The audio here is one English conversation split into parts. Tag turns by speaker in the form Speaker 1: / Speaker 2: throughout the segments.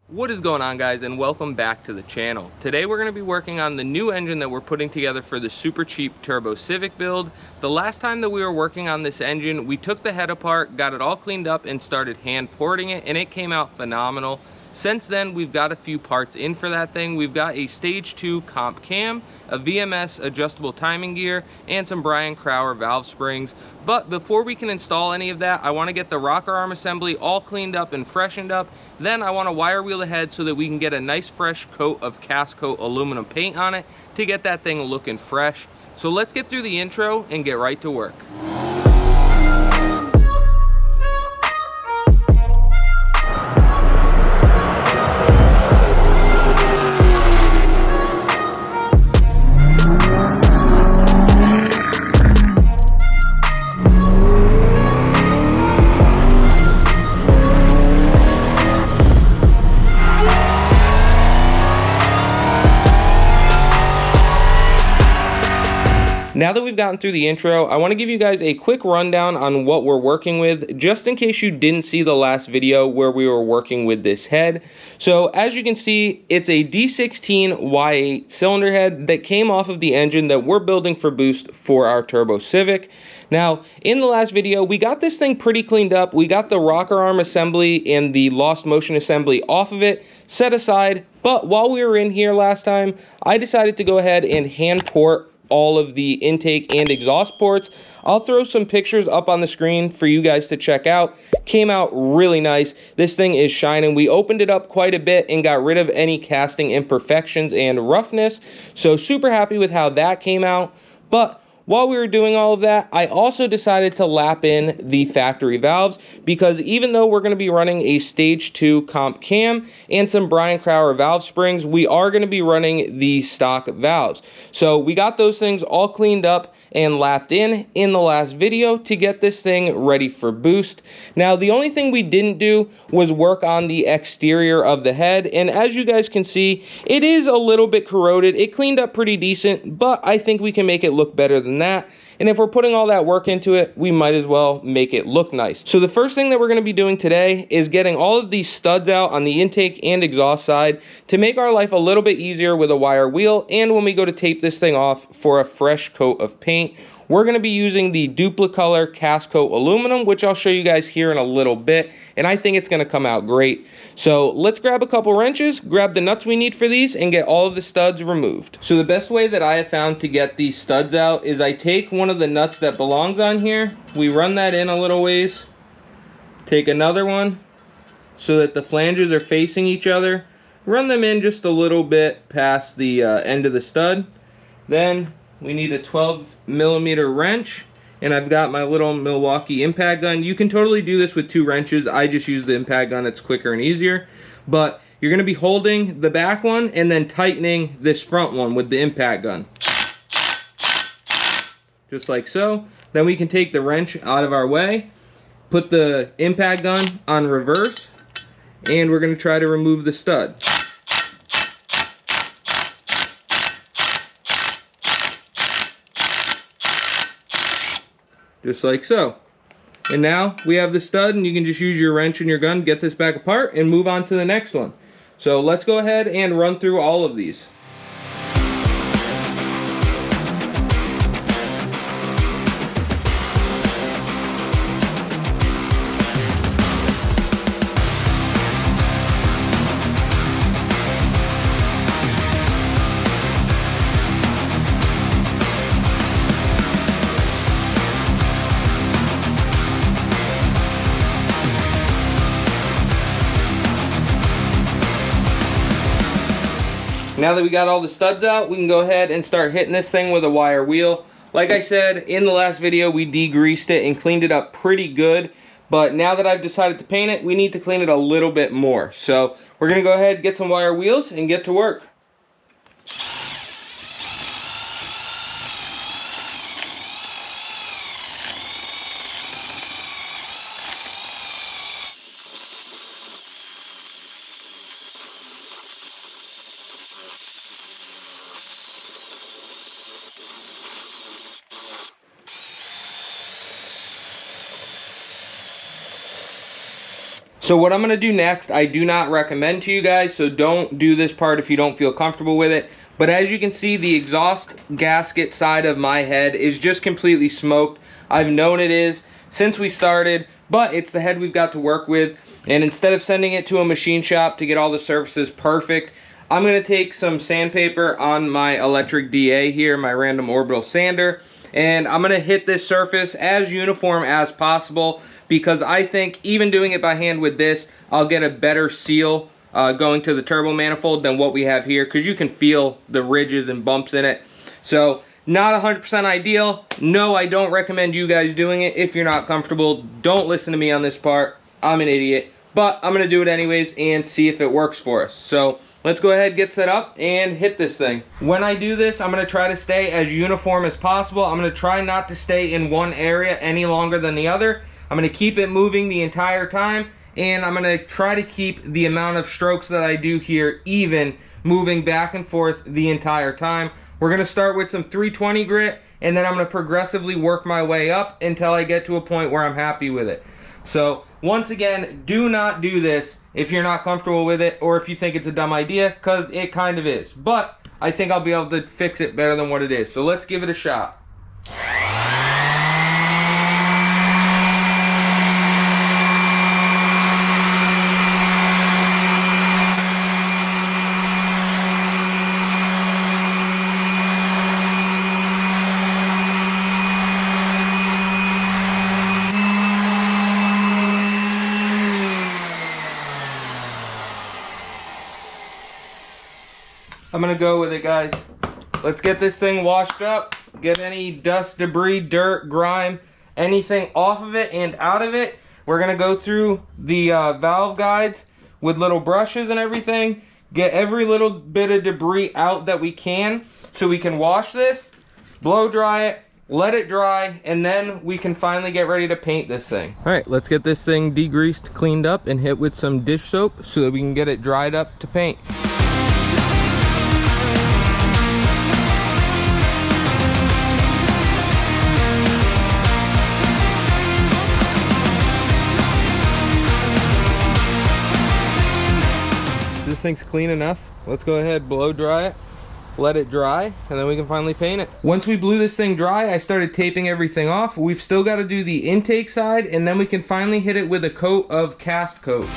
Speaker 1: What is going on, guys, and welcome back to the channel. Today we're going to be working on the new engine that we're putting together for the super cheap Turbo Civic build. The last time that we were working on this engine, we took the head apart, got it all cleaned up, and started hand porting it, and it came out phenomenal. Since then, we've got a few parts in for that thing. We've got a stage 2 comp cam, a VMS adjustable timing gear, and some Brian Crowder valve springs. But before we can install any of that, I want to get the rocker arm assembly all cleaned up and freshened up. Then I want to wire wheel the head so that we can get a nice fresh coat of cast coat aluminum paint on it to get that thing looking fresh. So let's get through the intro and get right to work. Now that we've gotten through the intro, I want to give you guys a quick rundown on what we're working with, just in case you didn't see the last video where we were working with this head. So as you can see, it's a D16 Y8 cylinder head that came off of the engine that we're building for boost for our Turbo Civic. Now, in the last video, we got this thing pretty cleaned up. We got the rocker arm assembly and the lost motion assembly off of it, set aside. But while we were in here last time, I decided to go ahead and hand port all of the intake and exhaust ports. I'll throw some pictures up on the screen for you guys to check out. Came out really nice. This thing is shining. We opened it up quite a bit and got rid of any casting imperfections and roughness. So super happy with how that came out. But while we were doing all of that, I also decided to lap in the factory valves, because even though we're going to be running a stage 2 comp cam and some Brian Crowder valve springs, we are going to be running the stock valves. So we got those things all cleaned up and lapped in the last video to get this thing ready for boost. Now, the only thing we didn't do was work on the exterior of the head, and as you guys can see, it is a little bit corroded. It cleaned up pretty decent, but I think we can make it look better than that. And if we're putting all that work into it, we might as well make it look nice. So the first thing that we're going to be doing today is getting all of these studs out on the intake and exhaust side to make our life a little bit easier with a wire wheel, and when we go to tape this thing off for a fresh coat of paint. We're going to be using the Dupli-Color cast coat aluminum, which I'll show you guys here in a little bit, and I think it's going to come out great. So let's grab a couple wrenches, grab the nuts we need for these, and get all of the studs removed. So the best way that I have found to get these studs out is I take one of the nuts that belongs on here, we run that in a little ways, take another one so that the flanges are facing each other, run them in just a little bit past the end of the stud. Then we need a 12mm wrench, and I've got my little Milwaukee impact gun. You can totally do this with 2 wrenches. I just use the impact gun. It's quicker and easier. But you're going to be holding the back one and then tightening this front one with the impact gun. Just like so. Then we can take the wrench out of our way, put the impact gun on reverse, and we're going to try to remove the stud. Just like so. And now we have the stud, and you can just use your wrench and your gun, get this back apart, and move on to the next one. So let's go ahead and run through all of these. Now that we got all the studs out, we can go ahead and start hitting this thing with a wire wheel. Like I said in the last video, we degreased it and cleaned it up pretty good. But now that I've decided to paint it, we need to clean it a little bit more. So we're going to go ahead and get some wire wheels and get to work. So what I'm going to do next, I do not recommend to you guys, so don't do this part if you don't feel comfortable with it. But as you can see, the exhaust gasket side of my head is just completely smoked. I've known it is since we started, but it's the head we've got to work with. And instead of sending it to a machine shop to get all the surfaces perfect, I'm going to take some sandpaper on my electric DA here, my random orbital sander, and I'm going to hit this surface as uniform as possible, because I think even doing it by hand with this, I'll get a better seal going to the turbo manifold than what we have here, because you can feel the ridges and bumps in it. So not 100% ideal. No, I don't recommend you guys doing it if you're not comfortable. Don't listen to me on this part. I'm an idiot. But I'm going to do it anyways and see if it works for us. So let's go ahead, get set up, and hit this thing. When I do this, I'm going to try to stay as uniform as possible. I'm going to try not to stay in one area any longer than the other. I'm going to keep it moving the entire time, and I'm going to try to keep the amount of strokes that I do here even, moving back and forth the entire time. We're going to start with some 320 grit, and then I'm going to progressively work my way up until I get to a point where I'm happy with it. So once again, do not do this if you're not comfortable with it, or if you think it's a dumb idea, because it kind of is. But I think I'll be able to fix it better than what it is. So let's give it a shot. I'm gonna go with it, guys. Let's get this thing washed up, get any dust, debris, dirt, grime, anything off of it and out of it. We're gonna go through the valve guides with little brushes and everything, get every little bit of debris out that we can, so we can wash this, blow dry it, let it dry, and then we can finally get ready to paint this thing. All right, let's get this thing degreased, cleaned up, and hit with some dish soap so that we can get it dried up to paint. This thing's clean enough. Let's go ahead, blow dry it, let it dry, and then we can finally paint it. Once we blew this thing dry, I started taping everything off. We've still got to do the intake side, and then we can finally hit it with a coat of cast coat.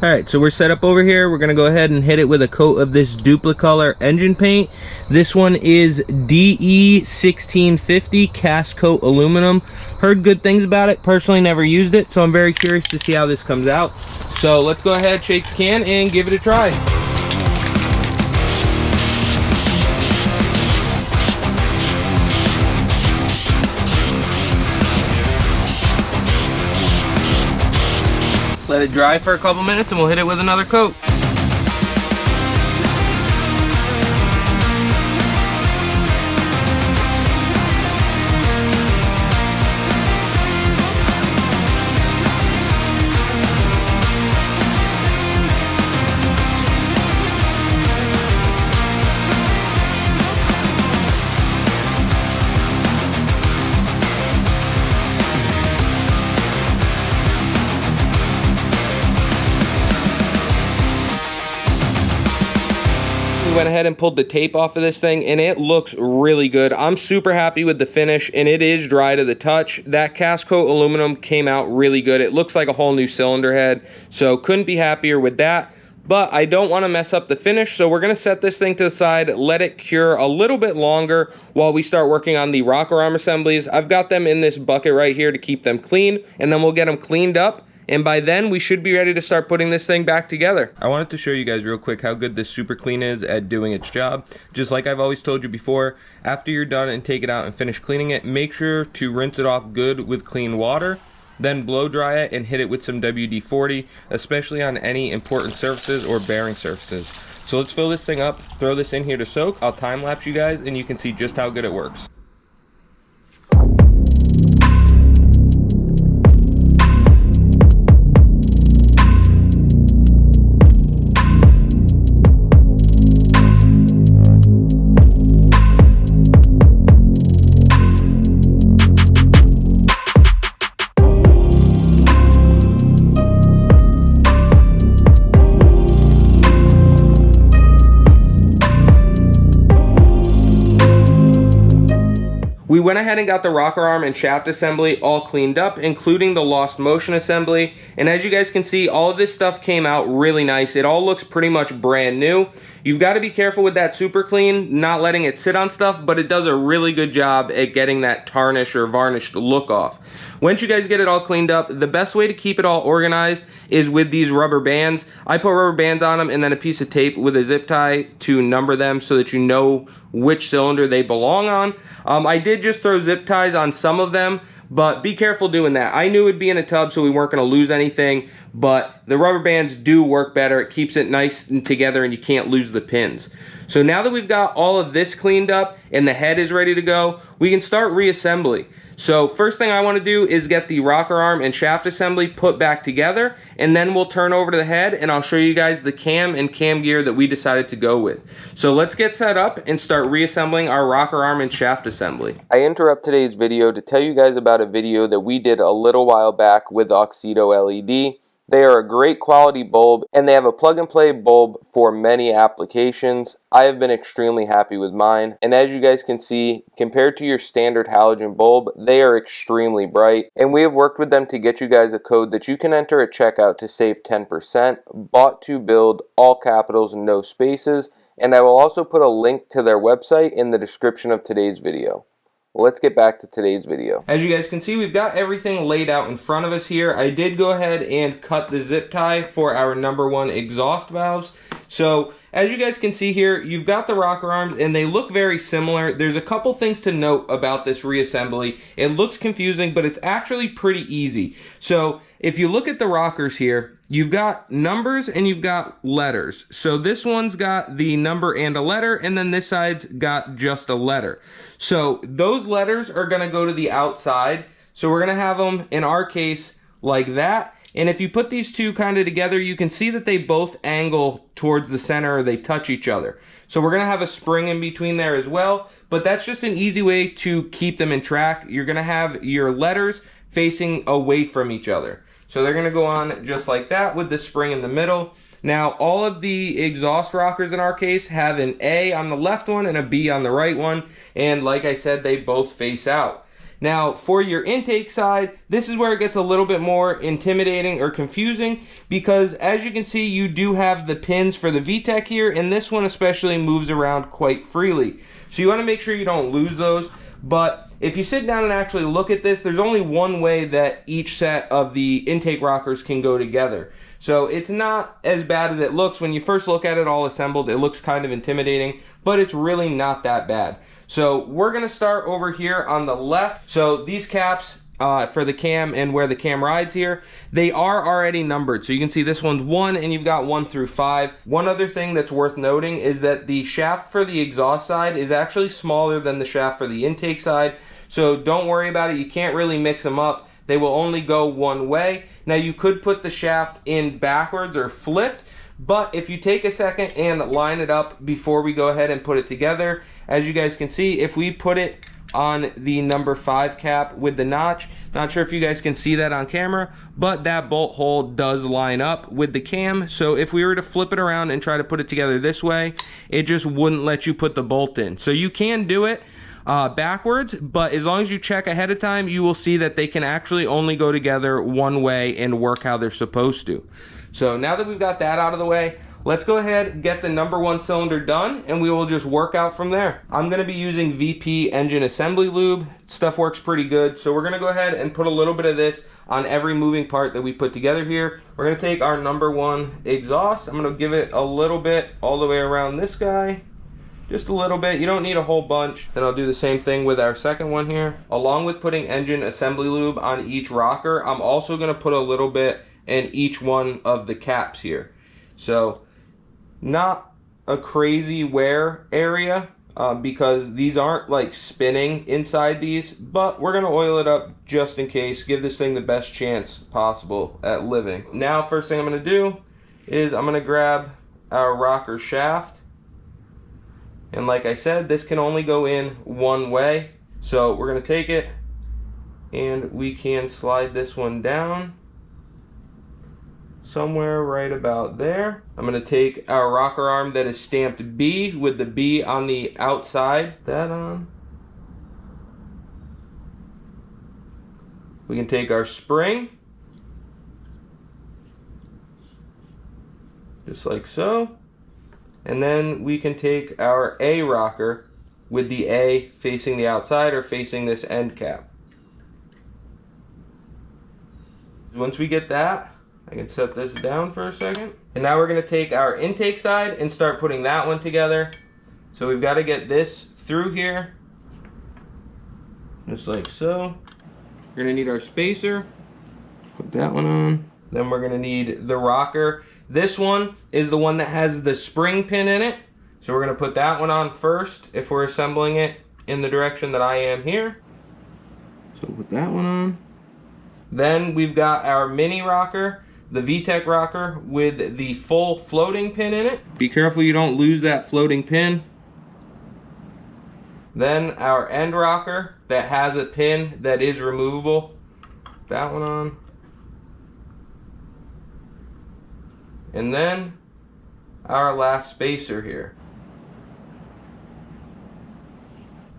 Speaker 1: Alright, so we're set up over here. We're going to go ahead and hit it with a coat of this Dupli-Color engine paint. This one is DE1650 cast coat aluminum. Heard good things about it. Personally never used it, so I'm very curious to see how this comes out. So let's go ahead, shake the can, and give it a try. Let it dry for a couple minutes and we'll hit it with another coat. Went ahead and pulled the tape off of this thing, and it looks really good. I'm super happy with the finish, and it is dry to the touch. That cast coat aluminum came out really good. It looks like a whole new cylinder head, so couldn't be happier with that. But I don't want to mess up the finish, so we're going to set this thing to the side, let it cure a little bit longer while we start working on the rocker arm assemblies. I've got them in this bucket right here to keep them clean, and then we'll get them cleaned up. And by then, we should be ready to start putting this thing back together. I wanted to show you guys real quick how good this super clean is at doing its job. Just like I've always told you before, after you're done and take it out and finish cleaning it, make sure to rinse it off good with clean water. Then blow dry it and hit it with some WD-40, especially on any important surfaces or bearing surfaces. So let's fill this thing up, throw this in here to soak. I'll time lapse you guys and you can see just how good it works. We went ahead and got the rocker arm and shaft assembly all cleaned up, including the lost motion assembly. And as you guys can see, all of this stuff came out really nice. It all looks pretty much brand new. You've got to be careful with that super clean, not letting it sit on stuff, but it does a really good job at getting that tarnish or varnished look off. Once you guys get it all cleaned up, the best way to keep it all organized is with these rubber bands. I put rubber bands on them and then a piece of tape with a zip tie to number them so that you know which cylinder they belong on. I did just throw zip ties on some of them, but be careful doing that. I knew it'd be in a tub, so we weren't going to lose anything, but the rubber bands do work better. It keeps it nice and together and you can't lose the pins. So now that we've got all of this cleaned up and the head is ready to go, we can start reassembly. So first thing I want to do is get the rocker arm and shaft assembly put back together, and then we'll turn over to the head and I'll show you guys the cam and cam gear that we decided to go with. So let's get set up and start reassembling our rocker arm and shaft assembly. I interrupt today's video to tell you guys about a video that we did a little while back with Oxydo LED. They are a great quality bulb and they have a plug and play bulb for many applications. I have been extremely happy with mine, and as you guys can see, compared to your standard halogen bulb, they are extremely bright, and we have worked with them to get you guys a code that you can enter at checkout to save 10%, bought to build, all capitals, no spaces, and I will also put a link to their website in the description of today's video. Let's get back to today's video. As you guys can see, we've got everything laid out in front of us here. I did go ahead and cut the zip tie for our #1 exhaust valves. So as you guys can see here, you've got the rocker arms and they look very similar. There's a couple things to note about this reassembly. It looks confusing, but it's actually pretty easy. So if you look at the rockers here, you've got numbers and you've got letters. So this one's got the number and a letter, and then this side's got just a letter. So those letters are gonna go to the outside. So we're gonna have them, in our case, like that. And if you put these two kind of together, you can see that they both angle towards the center, or they touch each other. So we're gonna have a spring in between there as well, but that's just an easy way to keep them in track. You're gonna have your letters facing away from each other. So they're gonna go on just like that with the spring in the middle. Now, all of the exhaust rockers in our case have an A on the left one and a B on the right one. And like I said, they both face out. Now, for your intake side, this is where it gets a little bit more intimidating or confusing, because as you can see, you do have the pins for the VTEC here, and this one especially moves around quite freely. So you wanna make sure you don't lose those. But if you sit down and actually look at this, there's only one way that each set of the intake rockers can go together. So it's not as bad as it looks. When you first look at it all assembled, it looks kind of intimidating, but it's really not that bad. So we're gonna start over here on the left. So these caps for the cam and where the cam rides here, they are already numbered. So you can see this one's 1 and you've got 1 through 5. One other thing that's worth noting is that the shaft for the exhaust side is actually smaller than the shaft for the intake side. So don't worry about it, you can't really mix them up. They will only go one way. Now you could put the shaft in backwards or flipped, but if you take a second and line it up before we go ahead and put it together, as you guys can see, if we put it on the number 5 cap with the notch, not sure if you guys can see that on camera, but that bolt hole does line up with the cam. So if we were to flip it around and try to put it together this way, it just wouldn't let you put the bolt in. So you can do it backwards, but as long as you check ahead of time, you will see that they can actually only go together one way and work how they're supposed to. So now that we've got that out of the way, let's go ahead and get the #1 cylinder done, and we will just work out from there. I'm going to be using VP engine assembly lube. Stuff works pretty good, so we're going to go ahead and put a little bit of this on every moving part that we put together here. We're going to take our #1 exhaust. I'm going to give it a little bit all the way around this guy. Just a little bit, you don't need a whole bunch. Then I'll do the same thing with our second one here. Along with putting engine assembly lube on each rocker, I'm also gonna put a little bit in each one of the caps here. So not a crazy wear area because these aren't like spinning inside these, but we're gonna oil it up just in case, give this thing the best chance possible at living. Now, first thing I'm gonna do is I'm gonna grab our rocker shaft. And like I said, this can only go in one way. So we're gonna take it and we can slide this one down somewhere right about there. I'm gonna take our rocker arm that is stamped B with the B on the outside, that on. We can take our spring, just like so. And then we can take our A rocker with the A facing the outside or facing this end cap. Once we get that, I can set this down for a second. And now we're gonna take our intake side and start putting that one together. So we've gotta get this through here, just like so. We're gonna need our spacer, put that one on. Then we're gonna need the rocker. This one is the one that has the spring pin in it. So we're gonna put that one on first if we're assembling it in the direction that I am here. So put that one on. Then we've got our mini rocker, the VTec rocker with the full floating pin in it. Be careful you don't lose that floating pin. Then our end rocker that has a pin that is removable. That one on. And then our last spacer here.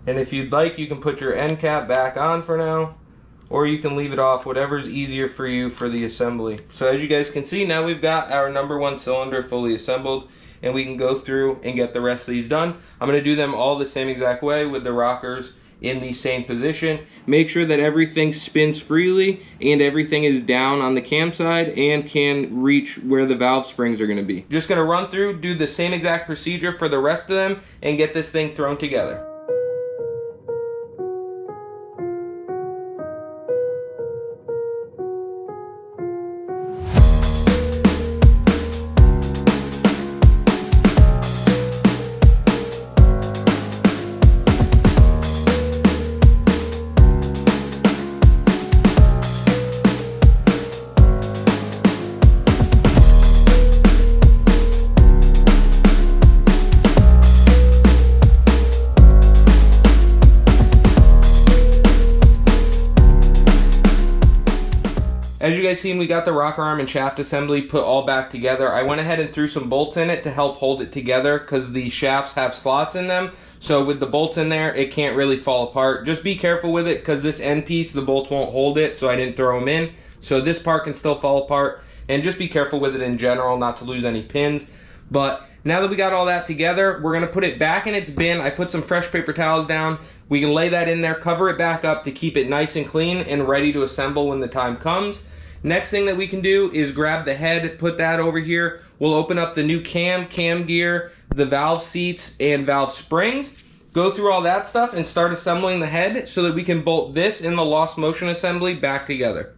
Speaker 1: And if you'd like, you can put your end cap back on for now, or you can leave it off, whatever's easier for you for the assembly. So as you guys can see, now we've got our number 1 cylinder fully assembled, and we can go through and get the rest of these done. I'm gonna do them all the same exact way with the rockers in the same position. Make sure that everything spins freely and everything is down on the cam side and can reach where the valve springs are gonna be. Just gonna run through, do the same exact procedure for the rest of them, and get this thing thrown together. As you guys seen, we got the rocker arm and shaft assembly put all back together. I went ahead and threw some bolts in it to help hold it together because the shafts have slots in them. So with the bolts in there, it can't really fall apart. Just be careful with it because this end piece, the bolts won't hold it, so I didn't throw them in. So this part can still fall apart. And just be careful with it in general, not to lose any pins. But now that we got all that together, we're gonna put it back in its bin. I put some fresh paper towels down. We can lay that in there, cover it back up to keep it nice and clean and ready to assemble when the time comes. Next thing that we can do is grab the head, put that over here. We'll open up the new cam gear, the valve seats, and valve springs. Go through all that stuff and start assembling the head so that we can bolt this and the lost motion assembly back together.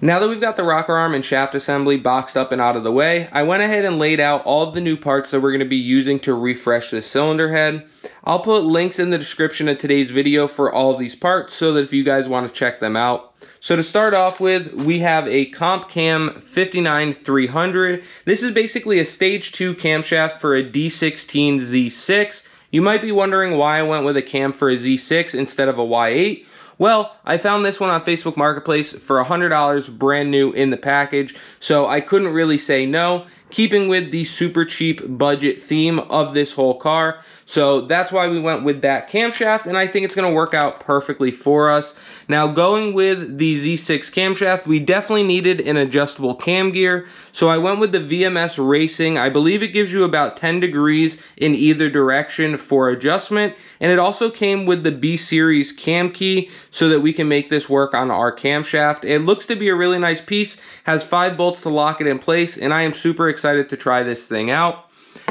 Speaker 1: Now that we've got the rocker arm and shaft assembly boxed up and out of the way, I went ahead and laid out all of the new parts that we're going to be using to refresh this cylinder head. I'll put links in the description of today's video for all of these parts so that if you guys want to check them out. So to start off with, we have a Comp Cam 59300. This is basically a stage 2 camshaft for a D16 Z6. You might be wondering why I went with a cam for a Z6 instead of a Y8. Well, I found this one on Facebook Marketplace for $100 brand new in the package, so I couldn't really say no, keeping with the super cheap budget theme of this whole car. So that's why we went with that camshaft, and I think it's going to work out perfectly for us. Now, going with the Z6 camshaft, we definitely needed an adjustable cam gear, so I went with the VMS Racing. I believe it gives you about 10 degrees in either direction for adjustment, and it also came with the B-Series cam key so that we can make this work on our camshaft. It looks to be a really nice piece, has 5 bolts to lock it in place, and I am super excited to try this thing out.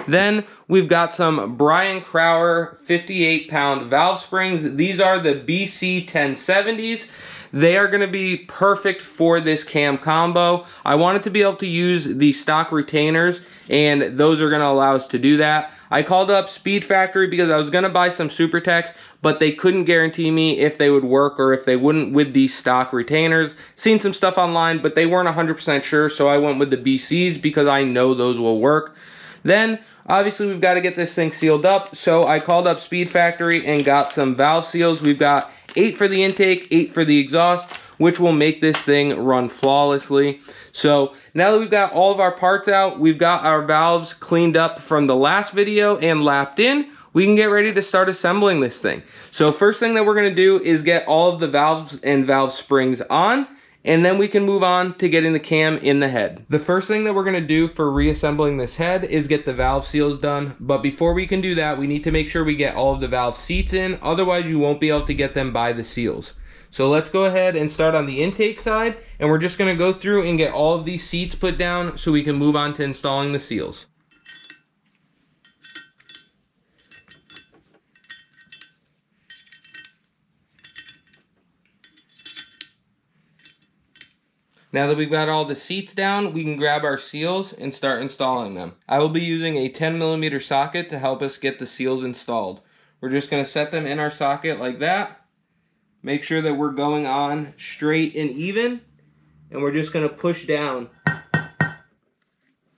Speaker 1: Then we've got some Brian Crower 58-pound valve springs. These are the BC 1070s. They are going to be perfect for this cam combo. I wanted to be able to use the stock retainers, and those are going to allow us to do that. I called up SpeedFactory because I was going to buy some SuperTechs, but they couldn't guarantee me if they would work or if they wouldn't with these stock retainers. Seen some stuff online, but they weren't 100% sure, so I went with the BCs because I know those will work. Then, obviously, we've got to get this thing sealed up, so I called up SpeedFactory and got some valve seals. We've got 8 for the intake, 8 for the exhaust, which will make this thing run flawlessly. So now that we've got all of our parts out, we've got our valves cleaned up from the last video and lapped in, we can get ready to start assembling this thing. So first thing that we're going to do is get all of the valves and valve springs on, and then we can move on to getting the cam in the head. The first thing that we're going to do for reassembling this head is get the valve seals done. But before we can do that, we need to make sure we get all of the valve seats in. Otherwise, you won't be able to get them by the seals. So let's go ahead and start on the intake side. And we're just going to go through and get all of these seats put down so we can move on to installing the seals. Now that we've got all the seats down, we can grab our seals and start installing them. I will be using a 10mm socket to help us get the seals installed. We're just going to set them in our socket like that. Make sure that we're going on straight and even. And we're just going to push down.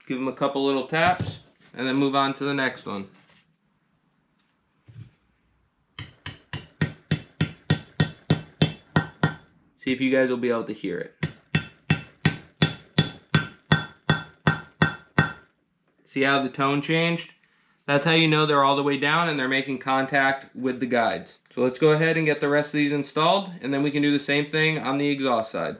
Speaker 1: Give them a couple little taps and then move on to the next one. See if you guys will be able to hear it. See how the tone changed? That's how you know they're all the way down and they're making contact with the guides. So let's go ahead and get the rest of these installed, and then we can do the same thing on the exhaust side.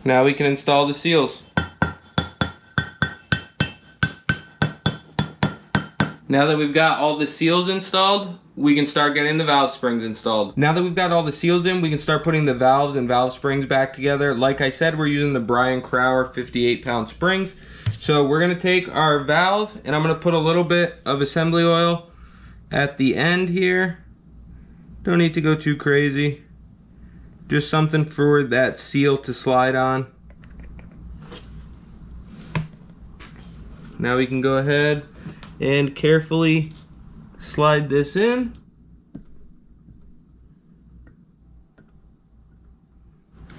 Speaker 1: Now we can install the seals. Now that we've got all the seals installed, we can start getting the valve springs installed. Now that we've got all the seals in, we can start putting the valves and valve springs back together. Like I said, we're using the Brian Crower 58-pound springs. So we're gonna take our valve and I'm gonna put a little bit of assembly oil at the end here. Don't need to go too crazy. Just something for that seal to slide on. Now we can go ahead and carefully slide this in.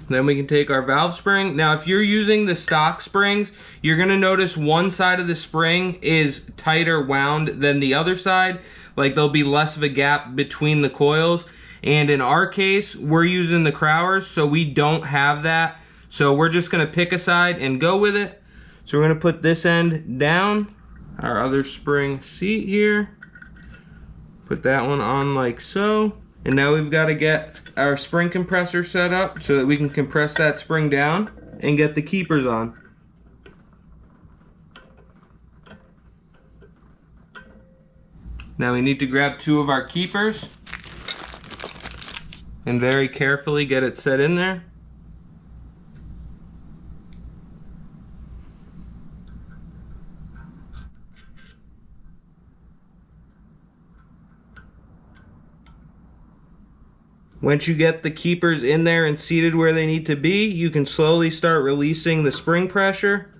Speaker 1: Then we can take our valve spring. Now if you're using the stock springs, you're gonna notice one side of the spring is tighter wound than the other side. Like there'll be less of a gap between the coils. And in our case, we're using the Crowers, so we don't have that. So we're just gonna pick a side and go with it. So we're gonna put this end down, our other spring seat here. Put that one on like so. And now we've got to get our spring compressor set up so that we can compress that spring down and get the keepers on. Now we need to grab 2 of our keepers and very carefully get it set in there. Once you get the keepers in there and seated where they need to be, you can slowly start releasing the spring pressure.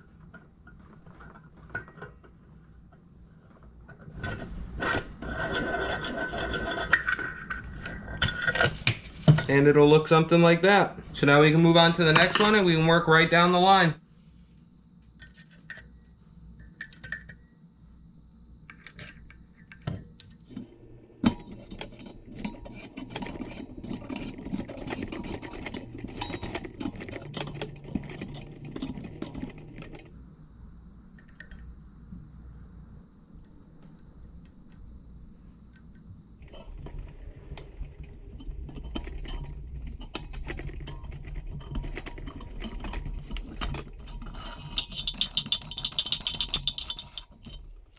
Speaker 1: And it'll look something like that. So now we can move on to the next one and we can work right down the line.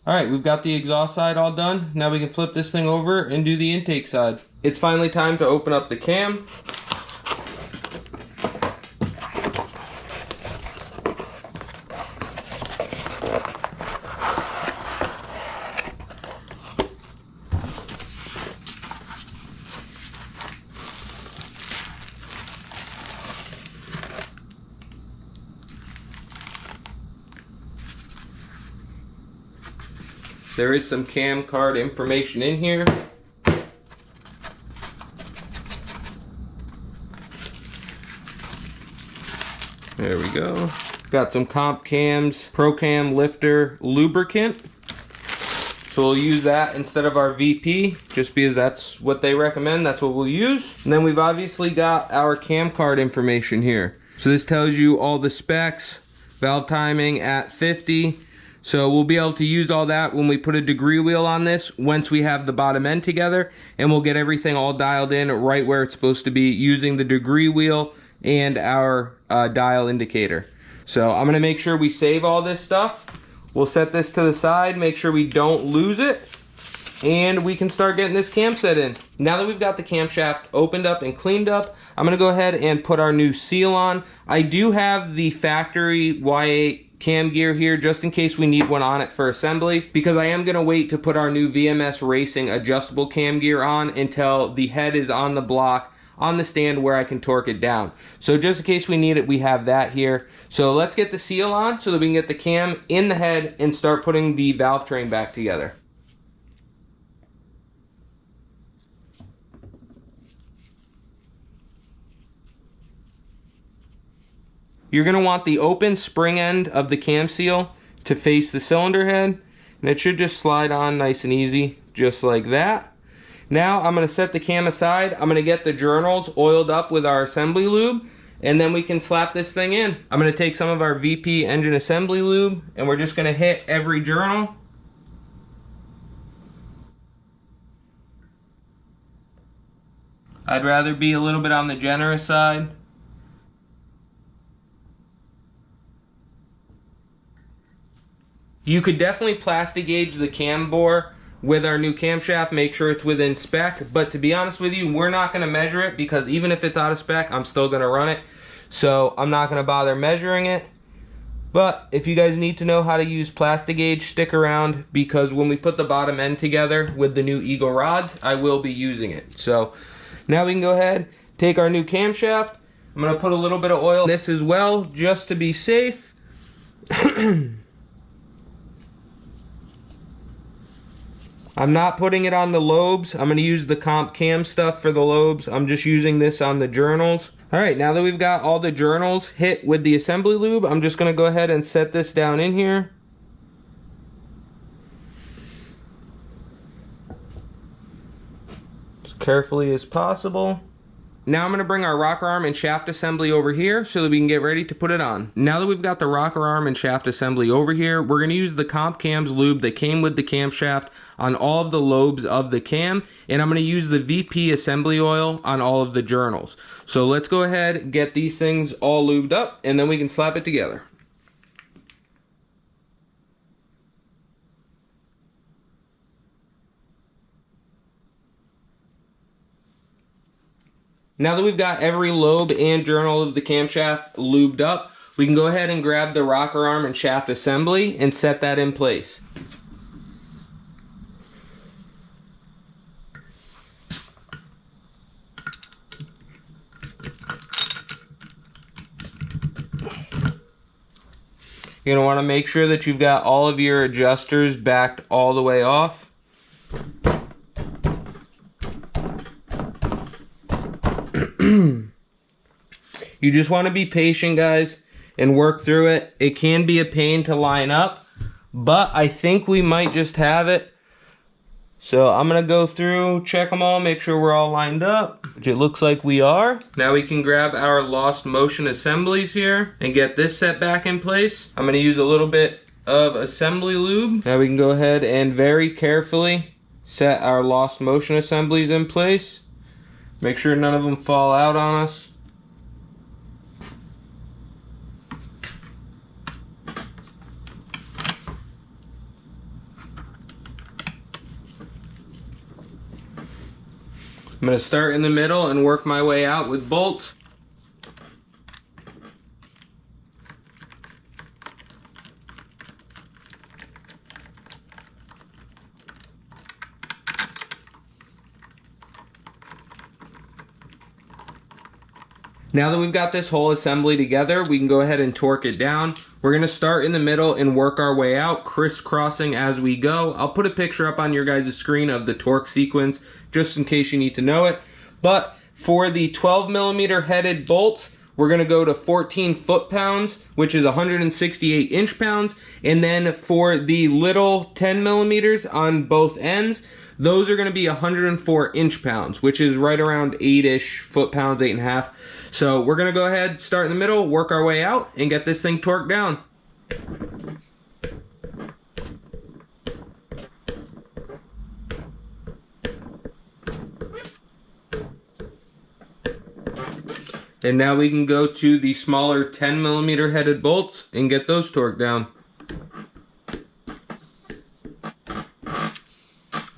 Speaker 1: Alright, we've got the exhaust side all done. Now we can flip this thing over and do the intake side. It's finally time to open up the cam. There is some cam card information in here. There we go. Got some comp cams, pro cam lifter lubricant. So we'll use that instead of our VP, just because that's what they recommend, that's what we'll use. And then we've obviously got our cam card information here. So this tells you all the specs, valve timing at 50. So we'll be able to use all that when we put a degree wheel on this, once we have the bottom end together, and we'll get everything all dialed in right where it's supposed to be using the degree wheel and our dial indicator. So I'm gonna make sure we save all this stuff. We'll set this to the side, make sure we don't lose it, and we can start getting this cam set in. Now that we've got the camshaft opened up and cleaned up, I'm gonna go ahead and put our new seal on. I do have the factory Y8 cam gear here just in case we need one on it for assembly, because I am gonna wait to put our new VMS Racing adjustable cam gear on until the head is on the block on the stand where I can torque it down. So just in case we need it, we have that here. So let's get the seal on so that we can get the cam in the head and start putting the valve train back together. You're gonna want the open spring end of the cam seal to face the cylinder head, and it should just slide on nice and easy, just like that. Now I'm gonna set the cam aside. I'm gonna get the journals oiled up with our assembly lube, and then we can slap this thing in. I'm gonna take some of our VP engine assembly lube, and we're just gonna hit every journal. I'd rather be a little bit on the generous side. You could definitely plastic gauge the cam bore with our new camshaft, make sure it's within spec, but to be honest with you, we're not gonna measure it because even if it's out of spec, I'm still gonna run it. So I'm not gonna bother measuring it. But if you guys need to know how to use plastic gauge, stick around, because when we put the bottom end together with the new Eagle rods, I will be using it. So now we can go ahead, take our new camshaft. I'm gonna put a little bit of oil in this as well, just to be safe. I'm not putting it on the lobes. I'm gonna use the comp cam stuff for the lobes. I'm just using this on the journals. All right, now that we've got all the journals hit with the assembly lube, I'm just gonna go ahead and set this down in here. As carefully as possible. Now I'm gonna bring our rocker arm and shaft assembly over here so that we can get ready to put it on. Now that we've got the rocker arm and shaft assembly over here, we're gonna use the comp cams lube that came with the camshaft on all of the lobes of the cam, and I'm gonna use the VP assembly oil on all of the journals. So let's go ahead and get these things all lubed up, and then we can slap it together. Now that we've got every lobe and journal of the camshaft lubed up, we can go ahead and grab the rocker arm and shaft assembly and set that in place. You're going to want to make sure that you've got all of your adjusters backed all the way off. You just want to be patient, guys, and work through it. It can be a pain to line up, but I think we might just have it. So I'm going to go through, check them all, make sure we're all lined up, which it looks like we are. Now we can grab our lost motion assemblies here and get this set back in place. I'm going to use a little bit of assembly lube. Now we can go ahead and very carefully set our lost motion assemblies in place. Make sure none of them fall out on us. I'm going to start in the middle and work my way out with bolts. Now that we've got this whole assembly together, we can go ahead and torque it down. We're going to start in the middle and work our way out, crisscrossing as we go. I'll put a picture up on your guys' screen of the torque sequence, just in case you need to know it. But for the 12mm headed bolts, we're going to go to 14 foot-pounds, which is 168 inch-pounds. And then for the little 10mm on both ends, those are going to be 104 inch-pounds, which is right around 8-ish foot-pounds, 8.5. So we're going to go ahead, start in the middle, work our way out, and get this thing torqued down. And now we can go to the smaller 10mm headed bolts and get those torqued down.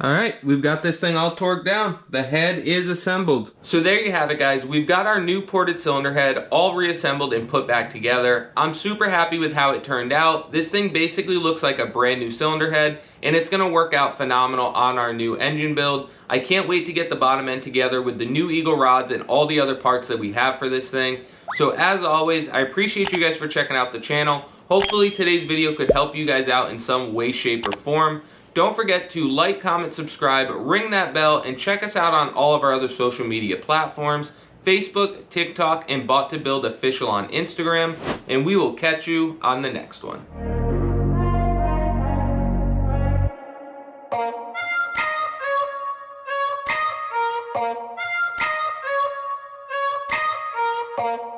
Speaker 1: Alright, we've got this thing all torqued down. The head is assembled. So there you have it, guys. We've got our new ported cylinder head all reassembled and put back together. I'm super happy with how it turned out. This thing basically looks like a brand new cylinder head, and it's going to work out phenomenal on our new engine build. I can't wait to get the bottom end together with the new Eagle rods and all the other parts that we have for this thing. So as always, I appreciate you guys for checking out the channel. Hopefully today's video could help you guys out in some way, shape, or form. Don't forget to like, comment, subscribe, ring that bell, and check us out on all of our other social media platforms, Facebook, TikTok, and Bought to Build Official on Instagram, and we will catch you on the next one.
Speaker 2: Bye.